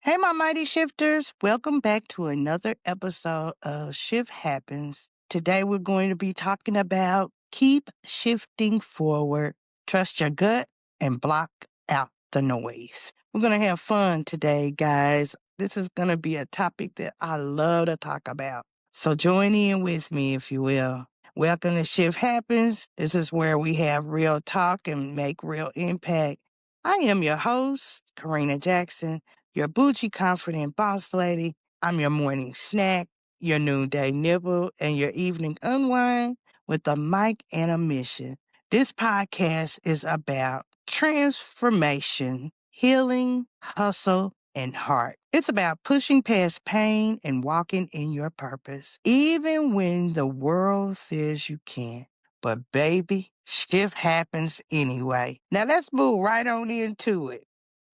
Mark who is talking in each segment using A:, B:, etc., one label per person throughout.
A: Hey, my mighty shifters. Welcome back to another episode of Shift Happens. Today, we're going to be talking about keep shifting forward, trust your gut, and block out the noise. We're going to have fun today, guys. This is going to be a topic that I love to talk about. So join in with me, if you will. Welcome to Shift Happens. This is where we have real talk and make real impact. I am your host, Corrina Jackson, your bougie, confident boss lady. I'm your morning snack, your noonday nibble, and your evening unwind with a mic and a mission. This podcast is about transformation, healing, hustle, and heart. It's about pushing past pain and walking in your purpose, even when the world says you can't. But baby, shift happens anyway. Now let's move right on into it.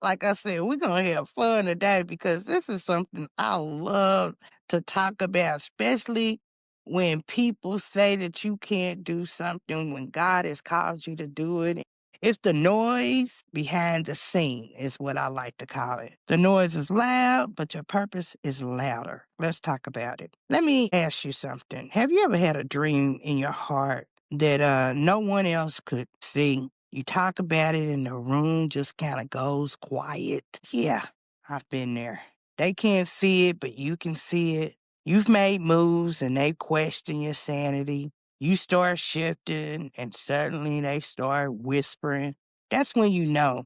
A: Like I said, we're going to have fun today because this is something I love to talk about, especially when people say that you can't do something when God has called you to do it. It's the noise behind the scene, is what I like to call it. The noise is loud, but your purpose is louder. Let's talk about it. Let me ask you something. Have you ever had a dream in your heart that no one else could see? You talk about it and the room just kind of goes quiet. Yeah, I've been there. They can't see it, but you can see it. You've made moves and they question your sanity. You start shifting and suddenly they start whispering. That's when you know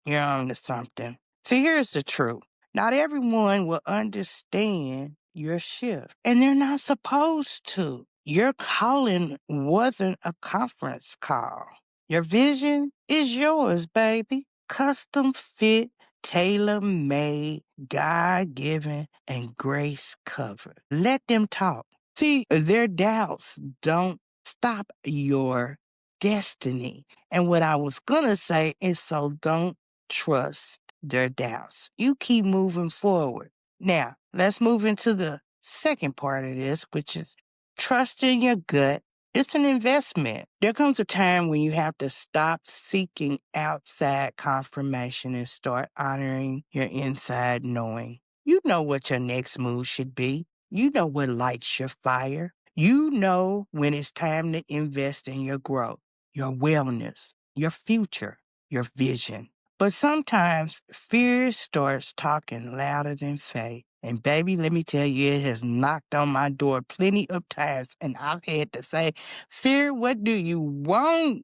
A: you're on to something. See, here's the truth. Not everyone will understand your shift, and they're not supposed to. Your calling wasn't a conference call. Your vision is yours, baby. Custom fit, tailor made, God given, and grace covered. Let them talk. See, their doubts don't stop your destiny. And what I was going to say is so don't trust their doubts. You keep moving forward. Now, let's move into the second part of this, which is trusting your gut. It's an investment. There comes a time when you have to stop seeking outside confirmation and start honoring your inside knowing. You know what your next move should be. You know what lights your fire. You know when it's time to invest in your growth, your wellness, your future, your vision. But sometimes fear starts talking louder than faith. And baby, let me tell you, it has knocked on my door plenty of times. And I've had to say, fear, what do you want?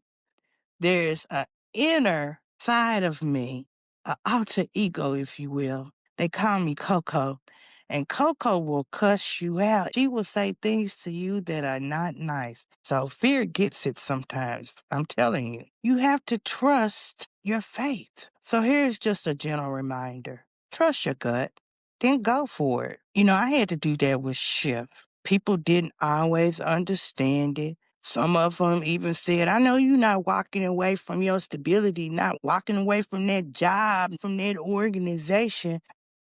A: There's an inner side of me, an alter ego, if you will. They call me Coco. And Coco will cuss you out. She will say things to you that are not nice. So fear gets it sometimes. I'm telling you. You have to trust your faith. So here's just a gentle reminder. Trust your gut. Then go for it. I had to do that with Shift. People didn't always understand it. Some of them even said, I know you're not walking away from your stability, not walking away from that job, from that organization.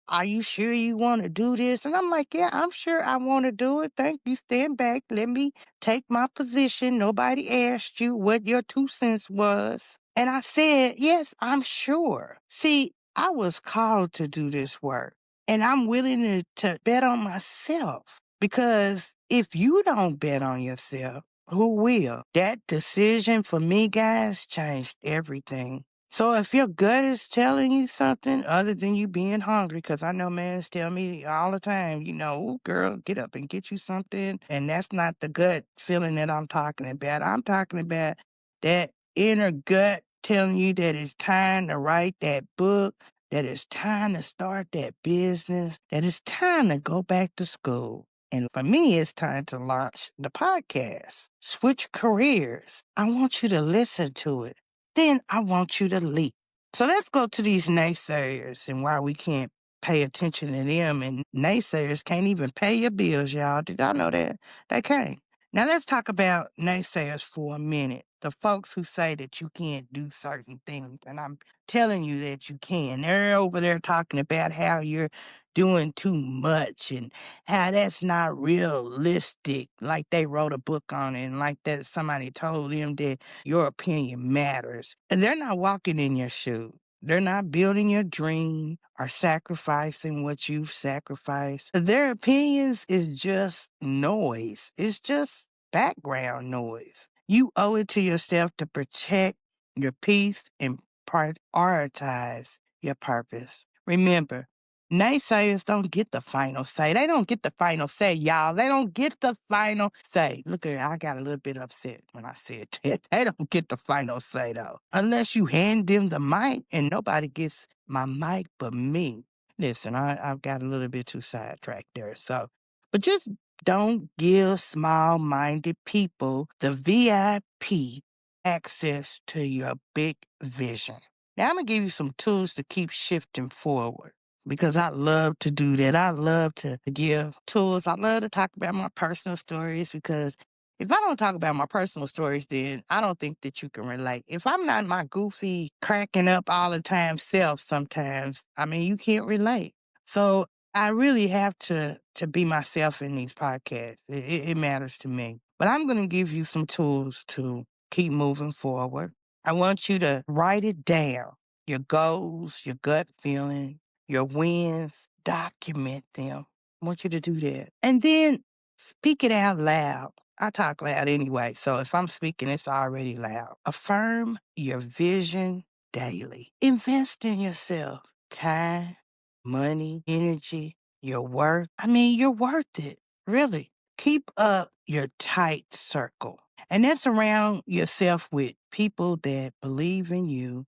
A: Are you sure you want to do this? And I'm like, yeah, I'm sure I want to do it. Thank you. Stand back. Let me take my position. Nobody asked you what your 2 cents was. And I said, yes, I'm sure. See, I was called to do this work and I'm willing to bet on myself because if you don't bet on yourself, who will? That decision for me, guys, changed everything. So if your gut is telling you something other than you being hungry, because I know mans tell me all the time, "Ooh, girl, get up and get you something." And that's not the gut feeling that I'm talking about. I'm talking about that inner gut telling you that it's time to write that book, that it's time to start that business, that it's time to go back to school. And for me, it's time to launch the podcast. Switch careers. I want you to listen to it. Then I want you to leap. So let's go to these naysayers and why we can't pay attention to them. And naysayers can't even pay your bills, y'all. Did y'all know that? They can't. Now let's talk about naysayers for a minute. The folks who say that you can't do certain things. And I'm telling you that you can. They're over there talking about how you're doing too much and how that's not realistic. Like they wrote a book on it and like that somebody told them that your opinion matters. And they're not walking in your shoes. They're not building your dream are sacrificing what you've sacrificed. Their opinions is just noise. It's just background noise. You owe it to yourself to protect your peace and prioritize your purpose. Remember, naysayers don't get the final say. They don't get the final say, y'all. They don't get the final say. Look at I got a little bit upset when I said that. They don't get the final say, though. Unless you hand them the mic, and nobody gets my mic but me. Listen, I've got a little bit too sidetracked there. So, but just don't give small-minded people the VIP access to your big vision. Now, I'm going to give you some tools to keep shifting forward because I love to do that. I love to give tools. I love to talk about my personal stories because if I don't talk about my personal stories, then I don't think that you can relate. If I'm not my goofy, cracking up all the time self sometimes, I mean, you can't relate. So I really have to be myself in these podcasts. It matters to me. But I'm going to give you some tools to keep moving forward. I want you to write it down. Your goals, your gut feeling, your wins, document them. I want you to do that. And then speak it out loud. I talk loud anyway, so if I'm speaking, it's already loud. Affirm your vision daily. Invest in yourself. Time, money, energy, your worth. I mean, you're worth it. Really. Keep up your tight circle. And that's around yourself with people that believe in you,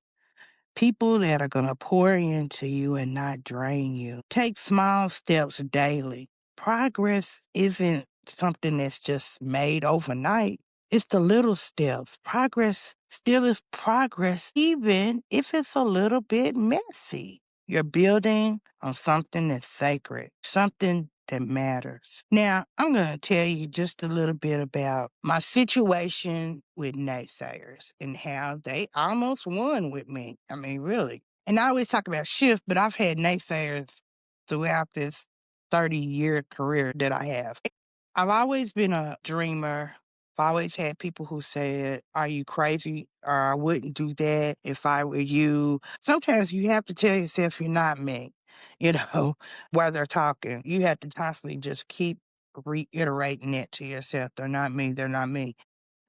A: people that are going to pour into you and not drain you. Take small steps daily. Progress isn't something that's just made overnight. It's the little steps. Progress still is progress, even if it's a little bit messy. You're building on something that's sacred, something that matters. Now, I'm going to tell you just a little bit about my situation with naysayers and how they almost won with me. I mean, really. And I always talk about shift, but I've had naysayers throughout this 30-year career that I have. I've always been a dreamer. I've always had people who said, "Are you crazy?" Or "I wouldn't do that if I were you." Sometimes you have to tell yourself you're not me, you know, while they're talking. You have to constantly just keep reiterating that to yourself. They're not me. They're not me.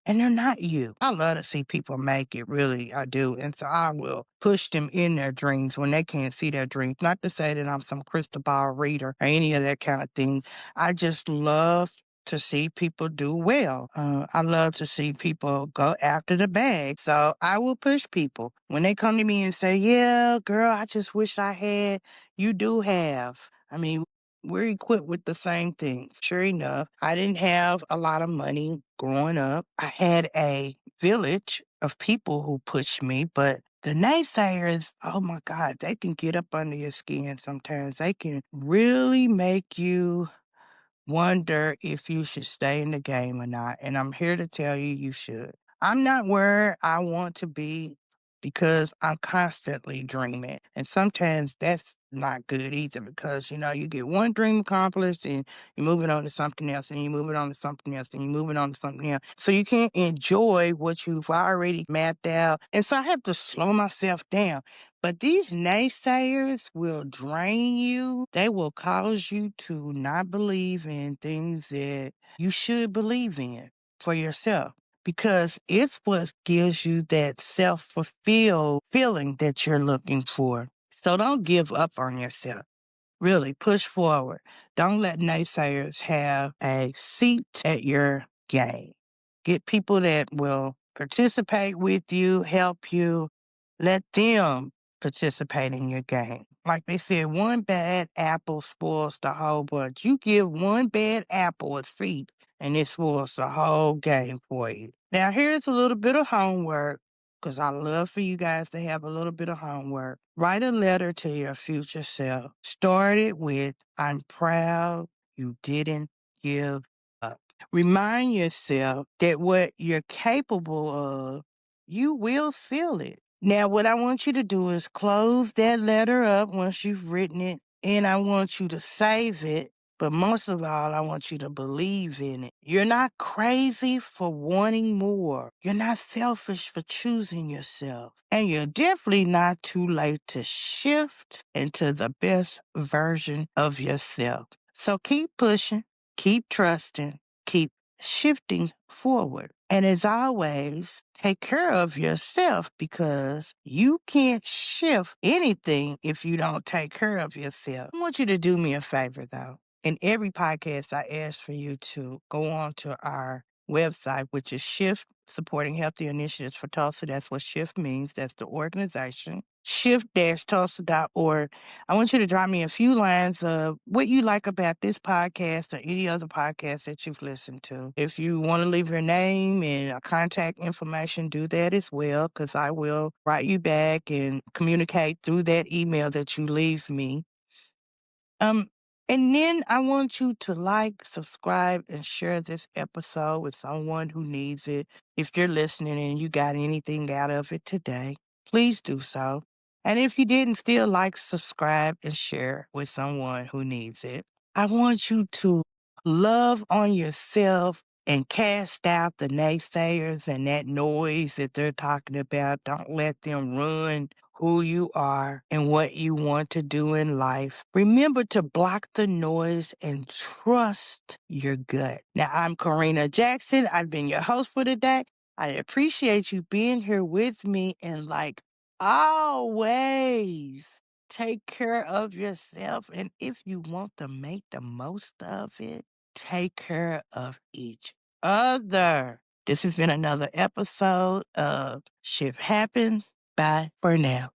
A: And they're not you. I love to see people make it, really, I do. And so I will push them in their dreams when they can't see their dreams. Not to say that I'm some crystal ball reader or any of that kind of thing. I just love to see people do well. I love to see people go after the bag. So I will push people. When they come to me and say, "Yeah, girl, I just wish I had," you do have. I mean, we're equipped with the same thing. Sure enough, I didn't have a lot of money growing up. I had a village of people who pushed me, but the naysayers, oh my God, they can get up under your skin sometimes. They can really make you wonder if you should stay in the game or not. And I'm here to tell you, you should. I'm not where I want to be because I'm constantly dreaming. And sometimes that's not good either because, you know, you get one dream accomplished and you're moving on to something else and you're moving on to something else and you're moving on to something else. So you can't enjoy what you've already mapped out. And so I have to slow myself down. But these naysayers will drain you. They will cause you to not believe in things that you should believe in for yourself because it's what gives you that self-fulfilled feeling that you're looking for. So don't give up on yourself. Really push forward. Don't let naysayers have a seat at your game. Get people that will participate with you, help you. Let them participate in your game. Like they said, one bad apple spoils the whole bunch. You give one bad apple a seat, and it spoils the whole game for you. Now, here's a little bit of homework because I love for you guys to have a little bit of homework. Write a letter to your future self. Start it with, "I'm proud you didn't give up." Remind yourself that what you're capable of, you will feel it. Now, what I want you to do is close that letter up once you've written it, and I want you to save it But most of all, I want you to believe in it. You're not crazy for wanting more. You're not selfish for choosing yourself. And you're definitely not too late to shift into the best version of yourself. So keep pushing, keep trusting, keep shifting forward. And as always, take care of yourself because you can't shift anything if you don't take care of yourself. I want you to do me a favor though. In every podcast, I ask for you to go on to our website, which is Shift Supporting Healthy Initiatives for Tulsa. That's what Shift means. That's the organization. Shift-Tulsa.org. I want you to drop me a few lines of what you like about this podcast or any other podcast that you've listened to. If you want to leave your name and contact information, do that as well, because I will write you back and communicate through that email that you leave me. Um, and then I want you to like, subscribe, and share this episode with someone who needs it. If you're listening and you got anything out of it today, please do so. And if you didn't, still like, subscribe, and share with someone who needs it. I want you to love on yourself and cast out the naysayers and that noise that they're talking about. Don't let them run who you are and what you want to do in life. Remember to block the noise and trust your gut. Now, I'm Corrina Jackson. I've been your host for today. I appreciate you being here with me, and like always, take care of yourself. And if you want to make the most of it, take care of each other. This has been another episode of Shift Happens. Bye for now.